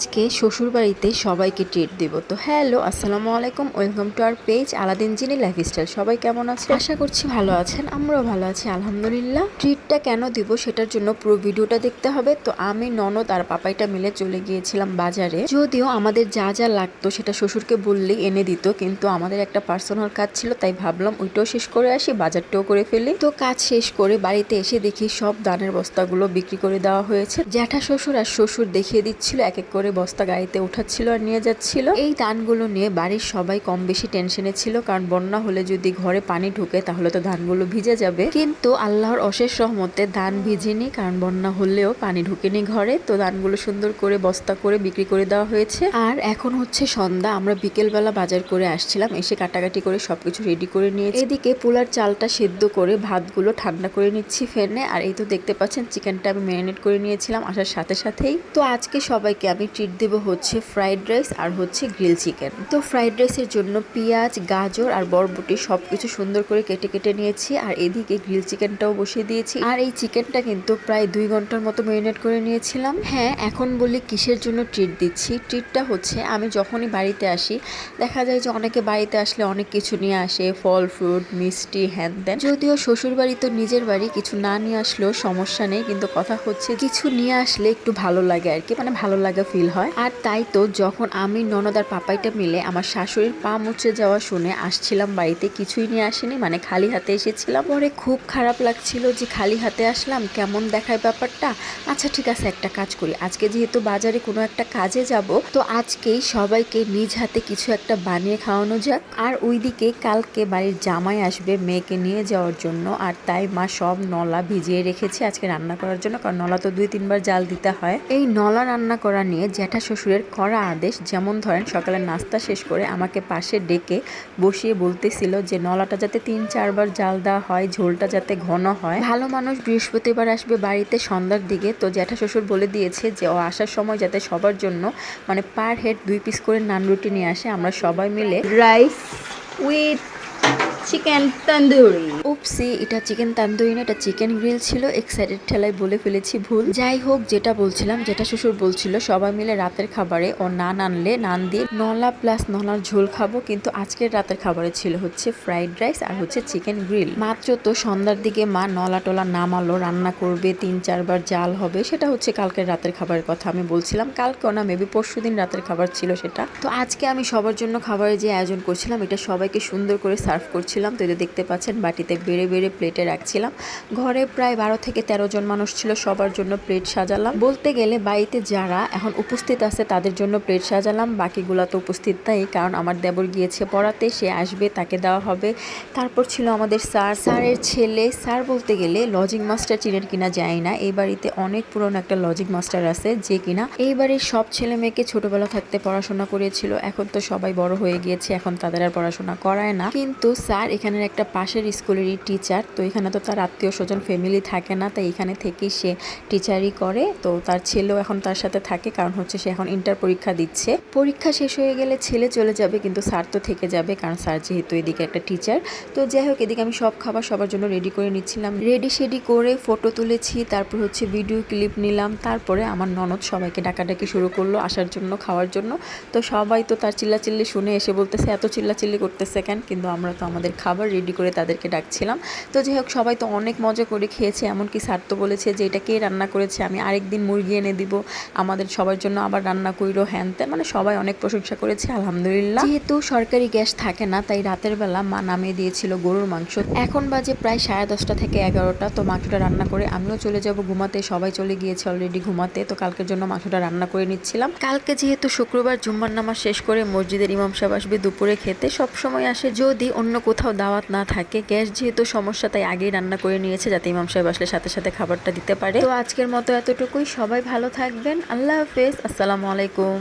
আজকে শ্বশুরবাড়িতে সবাইকে ট্রিট দিব। তো হ্যালো, আসসালামু আলাইকুম, welcome to our page Aladdin genie lifestyle. সবাই কেমন আছেন? আশা করছি ভালো আছেন, আমরাও ভালো আছি আলহামদুলিল্লাহ। ট্রিটটা কেন দিব সেটার জন্য পুরো ভিডিওটা দেখতে হবে। তো আমি, ননদ আর পাপাইটা মিলে চলে গিয়েছিলাম বাজারে। যদিও আমাদের যা যা লাগতো সেটা শ্বশুরকে বললেই এনে দিত, কিন্তু আমাদের একটা পার্সোনাল কাজ ছিল, তাই ভাবলাম ওইটাও শেষ করে আসি, বাজারটাও করে ফেলি। তো কাজ শেষ করে বাড়িতে এসে দেখি সব ধানের বস্তাগুলো বিক্রি করে দেওয়া হয়েছে। জ্যাঠা শ্বশুর আর শ্বশুর দেখিয়ে দিচ্ছিল, এক এক করে বস্তা গাড়িতে উঠাচ্ছিল আর নিয়ে যাচ্ছিল। এই ধানগুলো নিয়ে বাড়ির সবাই কম বেশি টেনশনে ছিল, কারণ বন্যা হলে যদি ঘরে পানি ঢুকে তাহলে তো ধানগুলো ভিজে যাবে। কিন্তু আল্লাহর অশেষ রহমতে ধান ভিজেনি, কারণ বন্যা হলেও পানি ঢুকেনি ঘরে। তো ধানগুলো সুন্দর করে বস্তা করে বিক্রি করে দেওয়া হয়েছে। আর এখন হচ্ছে সন্ধ্যা, আমরা বিকেলবেলা বাজার করে আসছিলাম, এসে কাটাকাটি করে সবকিছু রেডি করে নিয়েছি। এদিকে পোলার চালটা সেদ্ধ করে ভাতগুলো ঠান্ডা করে নিচ্ছি ফেনে। আর এই তো দেখতে পাচ্ছেন চিকেনটা আমি ম্যারিনেট করে নিয়েছিলাম আসার সাথে সাথেই। তো আজকে সবাইকে আমি ট্রিট দেবো হচ্ছে ফ্রাইড রাইস আর হচ্ছে গ্রিল চিকেন। তো ফ্রাইড রাইসের জন্য পেঁয়াজ, গাজর আর বরবটি সবকিছু সুন্দর করে কেটে কেটে নিয়েছি। আর এদিকে গ্রিল চিকেনটাও বসিয়ে দিয়েছি। আর এই চিকেনটা কিন্তু প্রায় 2 ঘন্টার মতো ম্যারিনেট করে নিয়েছিলাম। হ্যাঁ, এখন বলি কিসের জন্য ট্রিট দিচ্ছি। ট্রিটটা হচ্ছে আমি যখনই বাড়িতে আসি, দেখা যায় যে অনেকে বাড়িতে আসলে অনেক কিছু নিয়ে আসে, ফল ফ্রুট মিষ্টি হ্যান ত্যান। যদিও শ্বশুর বাড়ি তো নিজের বাড়ি, কিছু না নিয়ে আসলেও সমস্যা নেই, কিন্তু কথা হচ্ছে কিছু নিয়ে আসলে একটু ভালো লাগে আর কি, মানে ভালো লাগা ফিল হয়। আর তাই তো যখন আমি, ননদ আর পাপাইটা মিলে আমার শাশুড়ির পা মুছে যাওয়া শুনে আসছিলাম বাড়িতে, কিছুই নিয়ে আসেনি, মানে খালি হাতে এসেছিলাম। পরে খুব খারাপ লাগছিল যে খালি হাতে আসলাম, কেমন দেখায় ব্যাপারটা। আচ্ছা ঠিক আছে, একটা কাজ করি, আজকে যেহেতু বাজারে কোনো একটা কাজে যাব, তো আজকেই সবাইকে নিজ হাতে কিছু একটা বানিয়ে খাওয়ানো যাক। আর ওইদিকে কালকে বাড়ির জামাই আসবে মেয়েকে নিয়ে যাওয়ার জন্য, আর তাই মা সব নলা ভিজিয়ে রেখেছে আজকে রান্না করার জন্য, কারণ নলা তো 2-3 বার জাল দিতে হয়। এই নলা রান্না করা নিয়ে জ্যাঠা শ্বশুরের কড়া আদেশ। যেমন ধরেন সকালের নাস্তা শেষ করে আমাকে পাশে ডেকে বসিয়ে বলতেছিল যে নলাটা যাতে 3-4 বার জাল দেওয়া হয়, ঝোলটা যাতে ঘন হয়। ভালো মানুষ বৃহস্পতিবার আসবে বাড়িতে সন্ধ্যার দিকে, তো জ্যাঠা শ্বশুর বলে দিয়েছে যে ও আসার সময় যাতে সবার জন্য মানে পার হেড 2 পিস করে নান রুটি নিয়ে আসে, আমরা সবাই মিলে রাইস উইথ চিকেন তন্দুরি। উপসি, এটা চিকেন তন্দুরি না, এটা চিকেন গ্রিল ছিল। এক্সাইটেড ঠেলায় বলে ফেলেছি ভুল। যাই হোক, যেটা বলছিলাম, যেটা শ্বশুর বলছিল সবাই মিলে রাতের খাবারে ও নান আনলে নান দিয়ে নলা প্লাস নলার ঝোল খাবো, কিন্তু আজকের রাতের খাবারে ছিল হচ্ছে ফ্রাইড রাইস আর হচ্ছে চিকেন গ্রিল। মাত্র তো সন্ধ্যার দিকে মা নলা টোলা নামালো, রান্না করবে, 3-4 বার জাল হবে, সেটা হচ্ছে কালকের রাতের খাবারের কথা আমি বলছিলাম। কালকেও না, মেবি পরশুদিন রাতের খাবার ছিল সেটা। তো আজকে আমি সবার জন্য খাবারের যে আয়োজন করছিলাম, এটা সবাইকে সুন্দর করে সার্ভ করছিলাম। তো এটা দেখতে পাচ্ছেন বাটিতে বেড়ে বেড়ে প্লেটে রাখছিলাম। ঘরে প্রায় 12 থেকে 13 জন মানুষ ছিল, সবার জন্য প্লেট সাজালাম। বলতে গেলে বাড়িতে যারা এখন উপস্থিত আছে তাদের জন্য প্লেট সাজালাম, বাকিগুলো তো উপস্থিত নাই, কারণ আমার দেবর গিয়েছে পড়াতে, সে আসবে, তাকে দেওয়া হবে। তারপর ছিল আমাদের স্যারের ছেলে। স্যার বলতে গেলে লজিং মাস্টার চিনেন কিনা জানি না, এই বাড়িতে অনেক পুরনো একটা লজিং মাস্টার আছে যে কিনা এই বাড়ির সব ছেলে মেয়েকে ছোটবেলা থাকতে পড়াশোনা করেছিল। এখন তো সবাই বড় হয়ে গিয়েছে, এখন তাদের আর পড়াশোনা করায় না, কিন্তু স্যার এখানের একটা পাশের স্কুলেরই টিচার। তো এখানে তো তার আত্মীয় স্বজন ফ্যামিলি থাকে না, তাই এখানে থেকেই সে টিচারই করে। তো তার ছেলেও এখন তার সাথে থাকে, কারণ হচ্ছে সে এখন ইন্টার পরীক্ষা দিচ্ছে। পরীক্ষা শেষ হয়ে গেলে ছেলে চলে যাবে, কিন্তু স্যার তো থেকে যাবে, কারণ স্যার যেহেতু এদিকে একটা টিচার। তো যাই হোক, এদিকে আমি সব খাবার সবার জন্য রেডি করে নিচ্ছিলাম, রেডি করে ফটো তুলেছি, তারপর হচ্ছে ভিডিও ক্লিপ নিলাম। তারপরে আমার ননদ সবাইকে ডাকাডাকি শুরু করলো আসার জন্য, খাওয়ার জন্য। তো সবাই তো তার চিল্লাচিল্লি শুনে এসে বলতেছে এত চিল্লাচিল্লি করতেছে কেন, কিন্তু আমরা তো আমাদের খাবার রেডি করে তাদেরকে ডাকছিলাম। তো যাই হোক, সবাই তো অনেক মজা করে খেয়েছে, এমনকি স্যার তো বলেছে যে এটা কে রান্না করেছে, আমি আরেকদিন মুরগি এনে দিব, আমাদের সবার জন্য আবার রান্না কইরো হ্যান ত্যান, মানে সবাই অনেক প্রশংসা করেছে আলহামদুলিল্লাহ। যেহেতু সরকারি গ্যাস থাকে না, তাই রাতের বেলা মা নামিয়ে দিয়েছিল গরুর মাংস। এখন বাজে প্রায় 10:30 থেকে 11টা। তো মাংসটা রান্না করে আমিও চলে যাব ঘুমাতে, সবাই চলে গিয়েছে অলরেডি ঘুমাতে। তো কালকের জন্য মাংসটা রান্না করে নিচ্ছিলাম। কালকে যেহেতু শুক্রবার, জুম্মার নামাজ শেষ করে মসজিদের ইমাম সাহেব আসবে দুপুরে খেতে, সব সময় আসে, যদি অন্য কোথাও দাওয়াত না থাকে। গ্যাস যেহেতু সমস্যা, তাই আগেই রান্না করে নিয়েছে যাতে ইমাম সাহেব আসলে সাথে সাথে খাবারটা দিতে পারে। তো আজকের মতো এতটুকুই, সবাই ভালো থাকবেন, আল্লাহ হাফেজ, আসসালামু আলাইকুম।